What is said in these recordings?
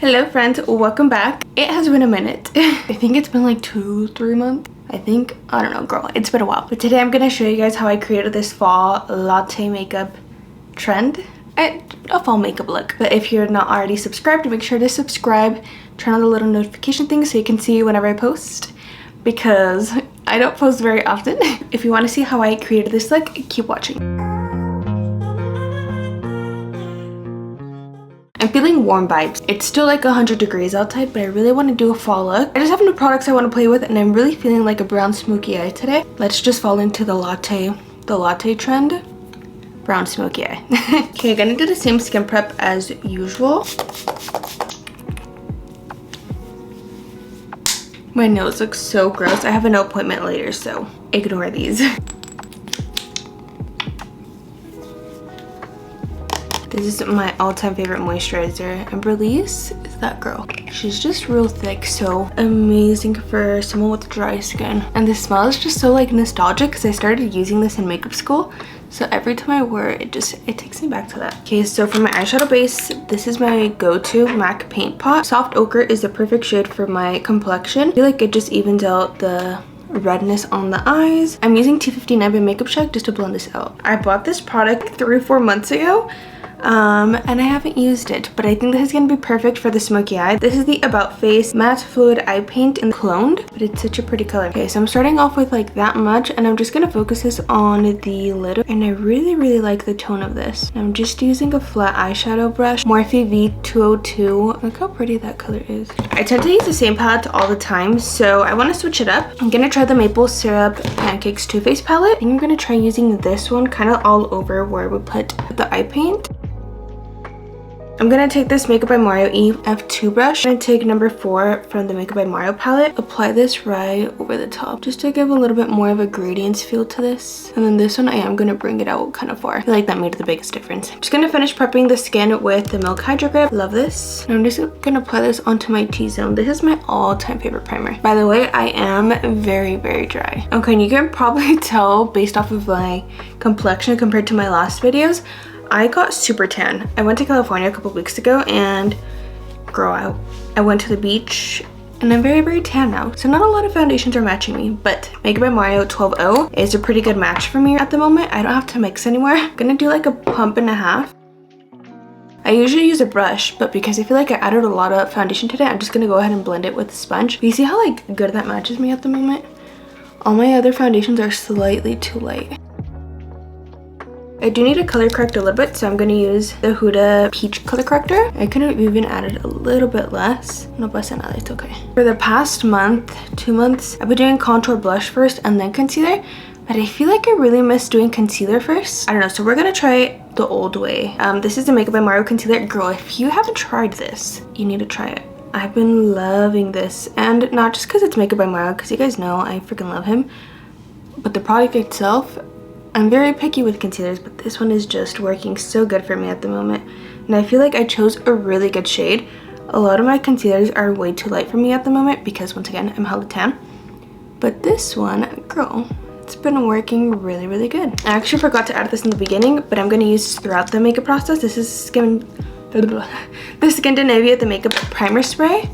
Hello friends, welcome back. It has been a minute. I think it's been like 2-3 months. I don't know girl, it's been a while. But today I'm gonna show you guys how I created this fall latte makeup trend. A fall makeup look. But if you're not already subscribed, make sure to subscribe, turn on the little notification thing so you can see whenever I post, because I don't post very often. If you want to see how I created this look, keep watching. I'm feeling warm vibes. It's still like 100 degrees outside, but I really want to do a fall look. I just have no products I want to play with, and I'm really feeling like a brown smoky eye today. Let's just fall into the latte trend. Brown smoky eye. Okay, I'm gonna do the same skin prep as usual. My nose looks so gross. I have an appointment later, so ignore these. This is my all-time favorite moisturizer. Embryolisse is that girl. She's just real thick, so amazing for someone with dry skin. And the smell is just so like nostalgic because I started using this in makeup school. So every time I wear it, it takes me back to that. Okay, so for my eyeshadow base, this is my go-to MAC paint pot. Soft ochre is the perfect shade for my complexion. I feel like it just evens out the redness on the eyes. I'm using T59 by Makeup Shack just to blend this out. I bought this product 3 or 4 months ago. And I haven't used it, but I think this is gonna be perfect for the smoky eye. This is the About Face Matte Fluid Eye Paint in Cloned, but it's such a pretty color. Okay, so I'm starting off with like that much, and I'm just gonna focus this on the lid, and I really like the tone of this. I'm just using a flat eyeshadow brush, Morphe V202. Look how pretty that color is. I tend to use the same palette all the time, so I want to switch it up. I'm gonna try the Maple Syrup Pancakes Too Faced palette. I think I'm gonna try using this one kind of all over where we put the eye paint. I'm gonna take this Makeup by Mario EF2 brush. I'm gonna take number 4 from the Makeup by Mario palette. Apply this right over the top just to give a little bit more of a gradients feel to this. And then this one, I am gonna bring it out kind of far. I feel like that made the biggest difference. I'm just gonna finish prepping the skin with the Milk Hydro Grip. Love this. And I'm just gonna apply this onto my T-zone. This is my all-time favorite primer. By the way, I am very dry. Okay, and you can probably tell based off of my complexion compared to my last videos, I got super tan. I went to California a couple weeks ago, and girl, I went to the beach and I'm very tan now. So not a lot of foundations are matching me, but Makeup by Mario 12.0 is a pretty good match for me at the moment. I don't have to mix anymore. I'm gonna do like a pump and a half. I usually use a brush, but because I feel like I added a lot of foundation today, I'm just gonna go ahead and blend it with a sponge. But you see how like good that matches me at the moment? All my other foundations are slightly too light. I do need to color correct a little bit, so I'm going to use the Huda Peach color corrector. I could have even added a little bit less. No pasa nada, it's okay. For the past month, 2 months, I've been doing contour blush first and then concealer, but I feel like I really miss doing concealer first. I don't know, so we're going to try the old way. This is the Makeup by Mario concealer. Girl, if you haven't tried this, you need to try it. I've been loving this, and not just because it's Makeup by Mario, because you guys know I freaking love him, but the product itself, I'm very picky with concealers, but this one is just working so good for me at the moment. And I feel like I chose a really good shade. A lot of my concealers are way too light for me at the moment because, once again, I'm hella tan. But this one, girl, it's been working really good. I actually forgot to add this in the beginning, but I'm going to use this throughout the makeup process. This is the Skindinavia the Makeup Primer Spray.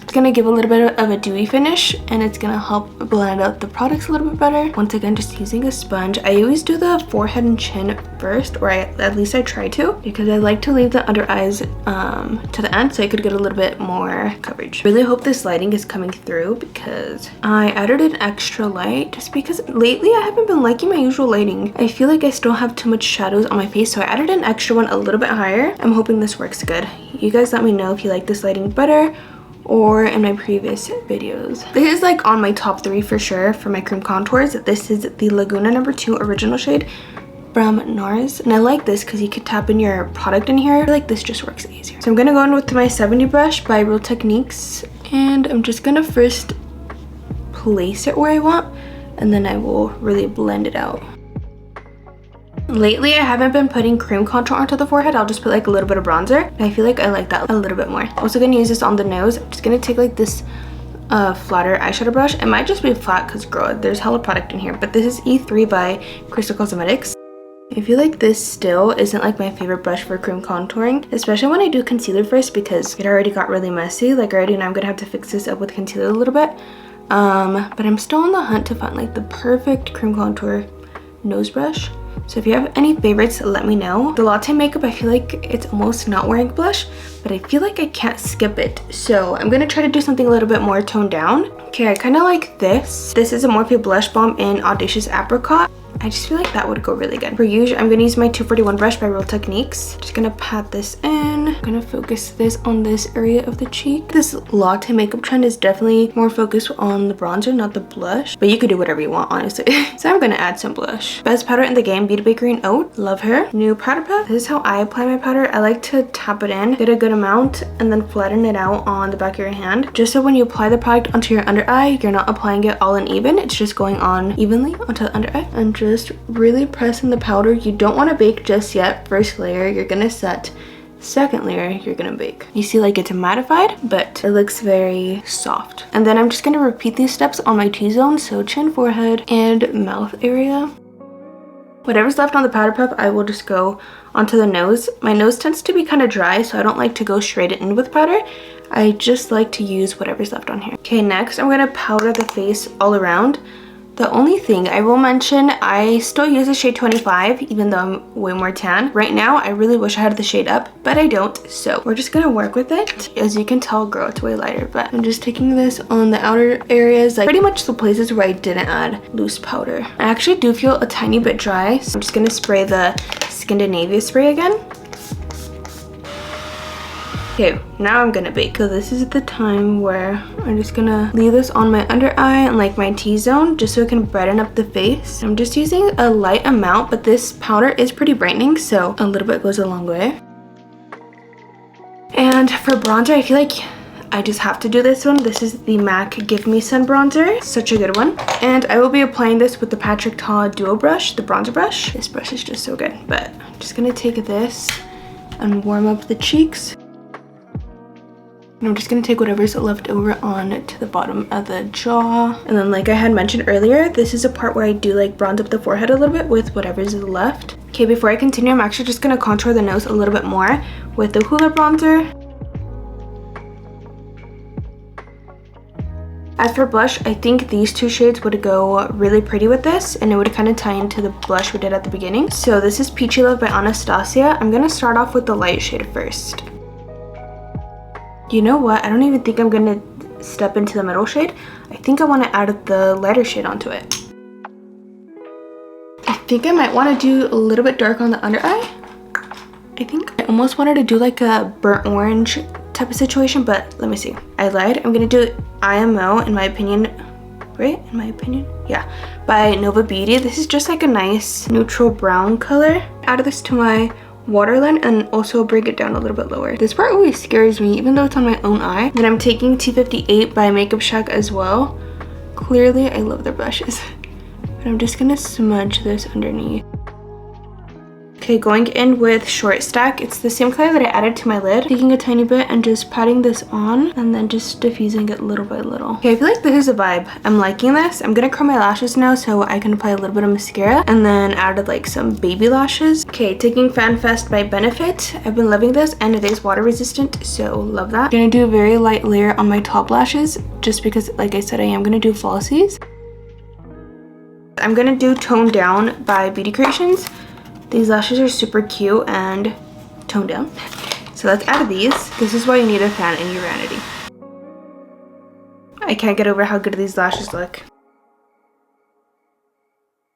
It's gonna give a little bit of a dewy finish, and it's gonna help blend out the products a little bit better. Once again, just using a sponge. I always do the forehead and chin first, or at least I try to, because I like to leave the under eyes to the end so I could get a little bit more coverage. Really hope this lighting is coming through, because I added an extra light just because lately I haven't been liking my usual lighting. I feel like I still have too much shadows on my face, so I added an extra one a little bit higher. I'm hoping this works good. You guys let me know if you like this lighting better or in my previous videos. This is like on my top 3 for sure for my cream contours. This is the Laguna number 2 original shade from NARS, and I like this because you could tap in your product in here. I feel like this just works easier. So I'm gonna go in with my 70 brush by Real Techniques, and I'm just gonna first place it where I want, and then I will really blend it out. Lately, I haven't been putting cream contour onto the forehead. I'll just put like a little bit of bronzer. And I feel like I like that a little bit more. Also gonna use this on the nose. I'm just gonna take like this flatter eyeshadow brush. It might just be flat because girl, there's hella product in here. But this is E3 by Crystal Cosmetics. I feel like this still isn't like my favorite brush for cream contouring, especially when I do concealer first because it already got really messy. Like I already know I'm gonna have to fix this up with concealer a little bit. But I'm still on the hunt to find like the perfect cream contour nose brush. So if you have any favorites, let me know. The Latte makeup, I feel like it's almost not wearing blush, but I feel like I can't skip it. So I'm gonna try to do something a little bit more toned down. Okay, I kind of like this. This is a Morphe blush balm in Audacious Apricot. I just feel like that would go really good. For usual, I'm gonna use my 241 brush by Real Techniques. Just gonna pat this in. I'm gonna focus this on this area of the cheek. This Latte makeup trend is definitely more focused on the bronzer, not the blush. But you could do whatever you want, honestly. So I'm gonna add some blush. Best powder in the game, Beauty Bakerie and Oat. Love her. New powder puff. This is how I apply my powder. I like to tap it in, get a good amount, and then flatten it out on the back of your hand. Just so when you apply the product onto your under eye, you're not applying it all uneven. It's just going on evenly onto the under eye. And just really press in the powder. You don't want to bake just yet. First layer you're gonna set, second layer you're gonna bake. You see like it's mattified, but it looks very soft. And then I'm just gonna repeat these steps on my T-zone, so chin, forehead, and mouth area. Whatever's left on the powder puff, I will just go onto the nose. My nose tends to be kind of dry, so I don't like to go straight in with powder. I just like to use whatever's left on here. Okay, next I'm gonna powder the face all around. The only thing I will mention, I still use the shade 25, even though I'm way more tan. Right now, I really wish I had the shade up, but I don't, so we're just gonna work with it. As you can tell, girl, it's way lighter, but I'm just taking this on the outer areas, like pretty much the places where I didn't add loose powder. I actually do feel a tiny bit dry, so I'm just gonna spray the Skindinavia spray again. Okay, now I'm gonna bake. So this is the time where I'm just gonna leave this on my under eye and like my T-zone just so it can brighten up the face. I'm just using a light amount, but this powder is pretty brightening, so a little bit goes a long way. And for bronzer, I feel like I just have to do this one. This is the MAC Give Me Sun bronzer. Such a good one. And I will be applying this with the Patrick Ta Duo brush, the bronzer brush. This brush is just so good, but I'm just gonna take this and warm up the cheeks. And I'm just gonna take whatever's left over on to the bottom of the jaw. And then like I had mentioned earlier, this is a part where I do like bronze up the forehead a little bit with whatever's left. Okay, before I continue, I'm actually just gonna contour the nose a little bit more with the Hoola bronzer. As for blush, I think these two shades would go really pretty with this, and it would kind of tie into the blush we did at the beginning. So this is Peachy Love by Anastasia. I'm gonna start off with the light shade first. You know what? I don't even think I'm gonna step into the middle shade. I think I want to add the lighter shade onto it. I think I might want to do a little bit dark on the under eye. I think I almost wanted to do like a burnt orange type of situation, but let me see. I lied. I'm gonna do IMO, in my opinion, right? In my opinion, yeah, by Nova Beauty. This is just like a nice neutral brown color. Add this to my waterline and also bring it down a little bit lower. This part always scares me, even though it's on my own eye. Then I'm taking T58 by Makeup Shack as well. Clearly, I love their brushes. But I'm just gonna smudge this underneath. Okay, going in with Short Stack. It's the same color that I added to my lid. Taking a tiny bit and just patting this on and then just diffusing it little by little. Okay, I feel like this is a vibe. I'm liking this. I'm gonna curl my lashes now so I can apply a little bit of mascara and then added like some baby lashes. Okay, taking Fan Fest by Benefit. I've been loving this and it is water resistant, so love that. Gonna do a very light layer on my top lashes just because, like I said, I am gonna do falsies. I'm gonna do Tone Down by Beauty Creations. These lashes are super cute and toned down. So let's add these. This is why you need a fan in your vanity. I can't get over how good these lashes look.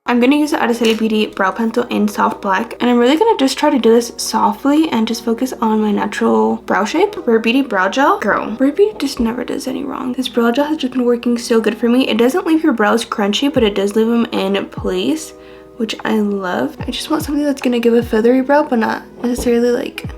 I'm going to use the Araceli Beauty Brow Pencil in Soft Black. And I'm really going to just try to do this softly and just focus on my natural brow shape. Rare Beauty Brow Gel. Girl, Rare Beauty just never does any wrong. This brow gel has just been working so good for me. It doesn't leave your brows crunchy, but it does leave them in place, which I love. I just want something that's gonna give a feathery brow, but not necessarily like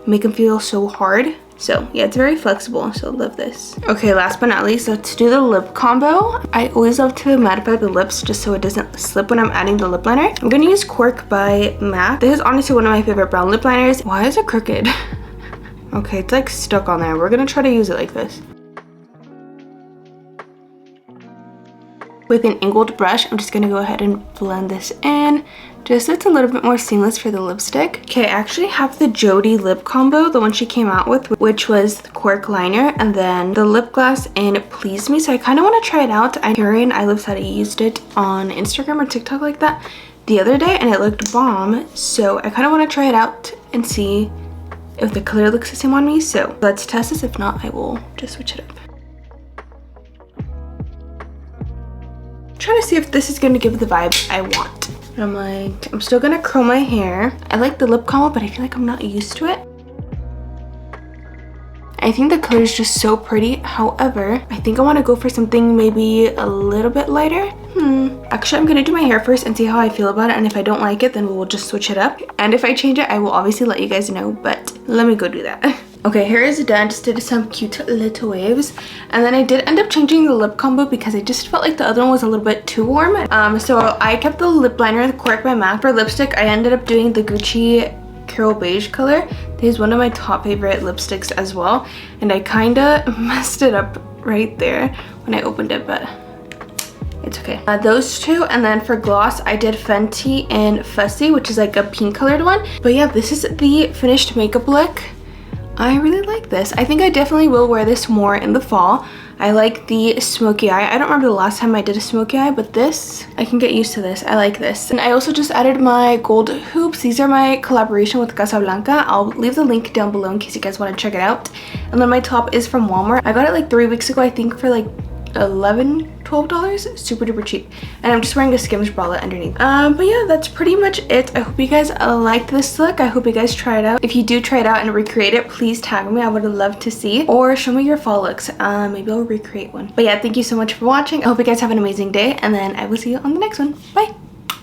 make them feel so hard. So yeah, it's very flexible, so love this. Okay, last but not least, let's do the lip combo. I always love to mattify the lips just so it doesn't slip when I'm adding the lip liner. I'm gonna use Cork by MAC. This is honestly one of my favorite brown lip liners. Why is it crooked? Okay, it's like stuck on there. We're gonna try to use it like this. With an angled brush, I'm just gonna go ahead and blend this in. just so it's a little bit more seamless for the lipstick. Okay, I actually have the Jodie lip combo, the one she came out with, which was the cork liner and then the lip gloss in Please Me. So I kind of want to try it out. Hyun Eyelips said I used it on Instagram or TikTok like that the other day and it looked bomb. So I kind of want to try it out and see if the color looks the same on me. So let's test this. If not, I will just switch it up. Trying to see if this is going to give the vibe I want. I'm still gonna curl my hair. I like the lip combo, but I feel like I'm not used to it. I think the color is just so pretty. However, I think I want to go for something maybe a little bit lighter. Actually, I'm gonna do my hair first and see how I feel about it, and if I don't like it, then we'll just switch it up. And if I change it, I will obviously let you guys know, but let me go do that. Okay, hair is done. Just did some cute little waves, and then I did end up changing the lip combo because I just felt like the other one was a little bit too warm. So I kept the lip liner, the Correct by MAC. For lipstick, I ended up doing the Gucci Carol Beige color. This is one of my top favorite lipsticks as well, and I kind of messed it up right there when I opened it, but it's okay. Those two, and then for gloss, I did Fenty and Fussy, which is like a pink colored one. But yeah, this is the finished makeup look. I really like this. I think I definitely will wear this more in the fall. I like the smoky eye. I don't remember the last time I did a smoky eye, but this, I can get used to this. I like this. And I also just added my gold hoops. These are my collaboration with Casablanca. I'll leave the link down below in case you guys want to check it out. And then my top is from Walmart. I got it like 3 weeks ago, I think, for like $11-12, super duper cheap. And I'm just wearing a Skims bralette underneath. But yeah, that's pretty much it. I hope you guys liked this look. I hope you guys try it out. If you do try it out and recreate it, please tag me. I would love to see, or show me your fall looks. Maybe I'll recreate one. But yeah, thank you so much for watching. I hope you guys have an amazing day, and then I will see you on the next one. Bye.